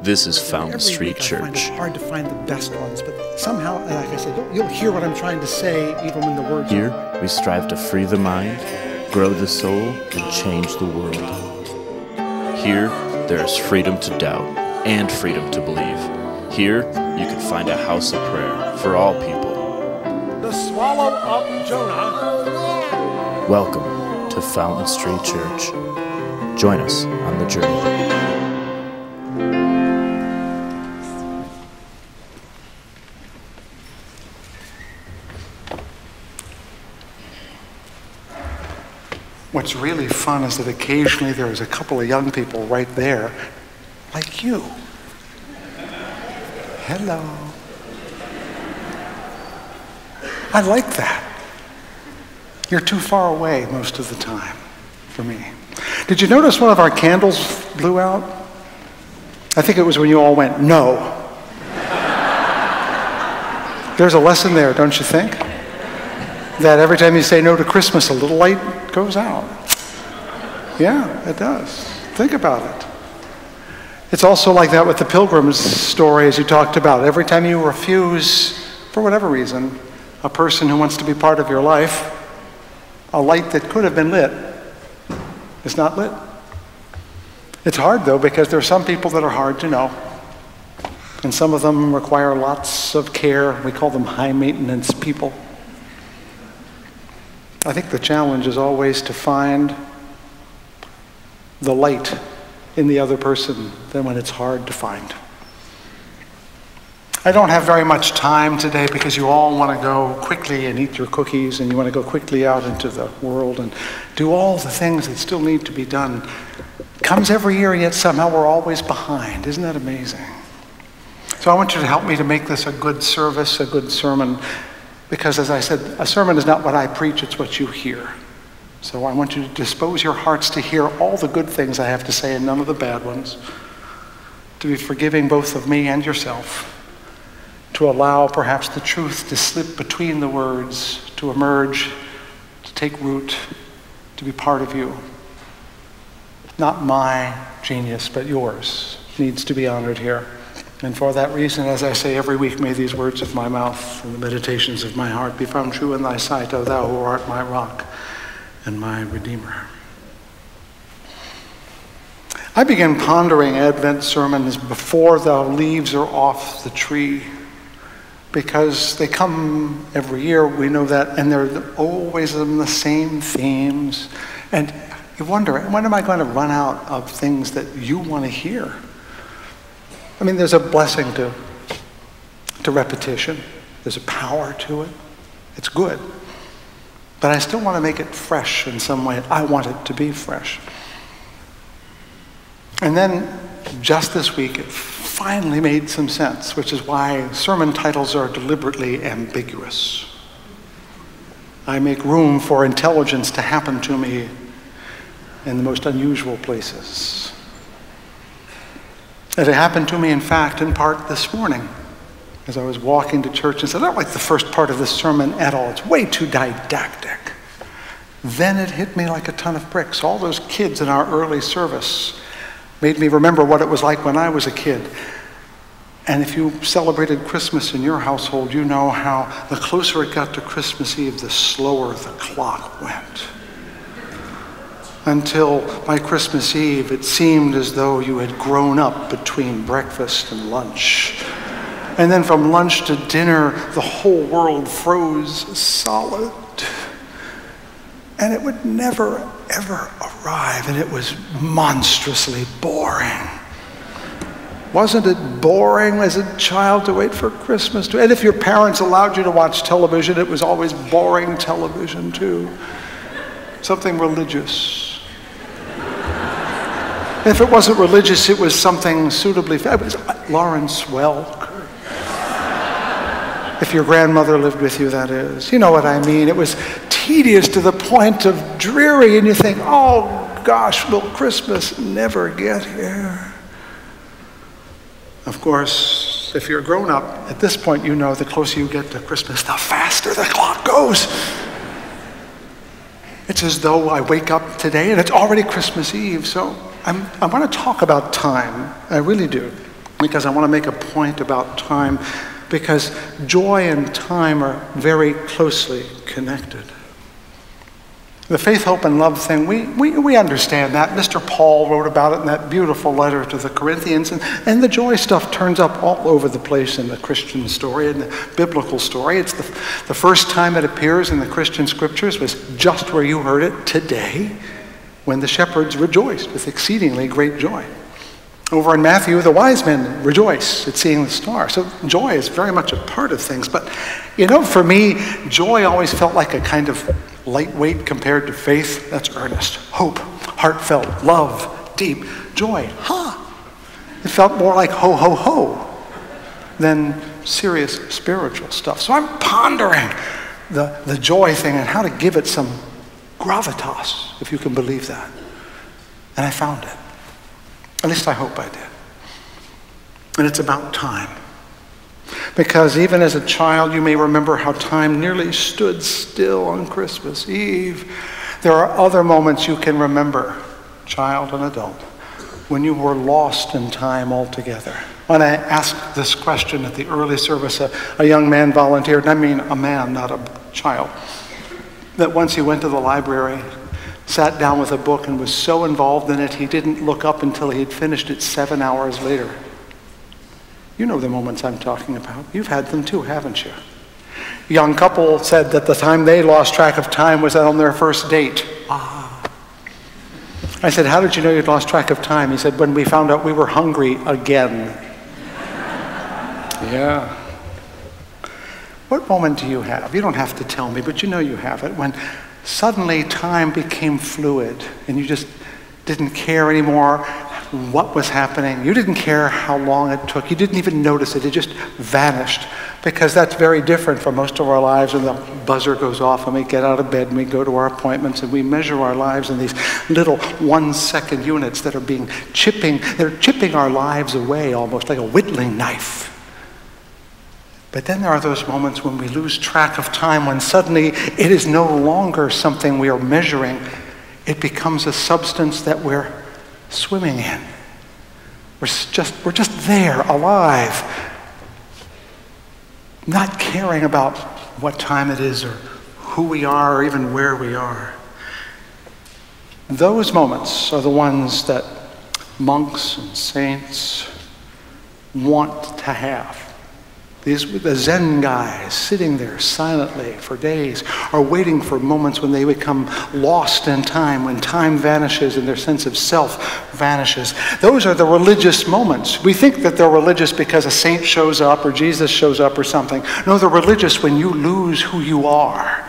This is Fountain Street Church. I find it hard to find the best ones, but somehow, like I said, you'll hear what I'm trying to say even when the words Here, we strive to free the mind, grow the soul, and change the world. Here, there is freedom to doubt and freedom to believe. Here, you can find a house of prayer for all people. The swallow of Jonah. Welcome to Fountain Street Church. Join us on the journey. What's really fun is that occasionally there's a couple of young people right there, like you. Hello. I like that. You're too far away most of the time for me. Did you notice one of our candles blew out? I think it was when you all went, no. There's a lesson there, don't you think? That every time you say no to Christmas, a little light goes out. Yeah, it does. Think about it. It's also like that with the pilgrim's story, as you talked about. Every time you refuse, for whatever reason, a person who wants to be part of your life, a light that could have been lit is not lit. It's hard, though, because there are some people that are hard to know. And some of them require lots of care. We call them high-maintenance people. I think the challenge is always to find the light in the other person than when it's hard to find. I don't have very much time today because you all want to go quickly and eat your cookies and you want to go quickly out into the world and do all the things that still need to be done. It comes every year, yet somehow we're always behind. Isn't that amazing? So I want you to help me to make this a good service, a good sermon. Because as I said, a sermon is not what I preach, it's what you hear. So I want you to dispose your hearts to hear all the good things I have to say and none of the bad ones. To be forgiving both of me and yourself. To allow perhaps the truth to slip between the words, to emerge, to take root, to be part of you. Not my genius, but yours needs to be honored here. And for that reason, as I say every week, may these words of my mouth and the meditations of my heart be found true in thy sight, O thou who art my rock and my Redeemer. I began pondering Advent sermons before the leaves are off the tree, because they come every year, we know that, and they're always in the same themes. And you wonder, when am I going to run out of things that you want to hear? I mean, there's a blessing to repetition. There's a power to it. It's good. But I still want to make it fresh in some way. I want it to be fresh. And then, just this week, it finally made some sense, which is why sermon titles are deliberately ambiguous. I make room for intelligence to happen to me in the most unusual places. It happened to me, in fact, in part this morning, as I was walking to church and said, I don't like the first part of this sermon at all. It's way too didactic. Then it hit me like a ton of bricks. All those kids in our early service made me remember what it was like when I was a kid. And if you celebrated Christmas in your household, you know how the closer it got to Christmas Eve, the slower the clock went. Until by Christmas Eve, it seemed as though you had grown up between breakfast and lunch. And then from lunch to dinner, the whole world froze solid. And it would never, ever arrive, and it was monstrously boring. Wasn't it boring as a child to wait for Christmas? And if your parents allowed you to watch television, it was always boring television too. Something religious. If it wasn't religious, it was something suitably, it was Lawrence Welk. If your grandmother lived with you, that is. You know what I mean. It was tedious to the point of dreary, and you think, oh gosh, will Christmas never get here? Of course, if you're grown up, at this point you know the closer you get to Christmas, the faster the clock goes. It's as though I wake up today and it's already Christmas Eve. So I want to talk about time. I really do. because I want to make a point about time, because joy and time are very closely connected. The faith, hope, and love thing, we understand that. Mr. Paul wrote about it in that beautiful letter to the Corinthians, and the joy stuff turns up all over the place in the Christian story and the biblical story. It's the first time it appears in the Christian scriptures was just where you heard it today, when the shepherds rejoiced with exceedingly great joy. Over in Matthew, the wise men rejoice at seeing the star. So joy is very much a part of things. But, for me, joy always felt like a kind of lightweight compared to faith. That's earnest. Hope, heartfelt, love, deep. Joy, it felt more like ho, ho, ho than serious spiritual stuff. So I'm pondering the joy thing and how to give it some gravitas, if you can believe that. And I found it. At least I hope I did. And it's about time. Because even as a child, you may remember how time nearly stood still on Christmas Eve. There are other moments you can remember, child and adult, when you were lost in time altogether. When I asked this question at the early service, a young man volunteered, and I mean a man, not a child, that once he went to the library, sat down with a book and was so involved in it, he didn't look up until he had finished it 7 hours later. You know the moments I'm talking about. You've had them too, haven't you? A young couple said that the time they lost track of time was on their first date. I said, how did you know you'd lost track of time? He said, when we found out we were hungry again. Yeah. What moment do you have? You don't have to tell me, but you know you have it. When suddenly time became fluid and you just didn't care anymore what was happening. You didn't care how long it took. You didn't even notice it. It just vanished, because that's very different from most of our lives when the buzzer goes off and we get out of bed and we go to our appointments and we measure our lives in these little 1-second units that are chipping our lives away almost like a whittling knife. But then there are those moments when we lose track of time, when suddenly it is no longer something we are measuring. It becomes a substance that we're swimming in. We're just there, alive, not caring about what time it is or who we are or even where we are. Those moments are the ones that monks and saints want to have. The Zen guys sitting there silently for days are waiting for moments when they become lost in time, when time vanishes and their sense of self vanishes. Those are the religious moments. We think that they're religious because a saint shows up or Jesus shows up or something. No, they're religious when you lose who you are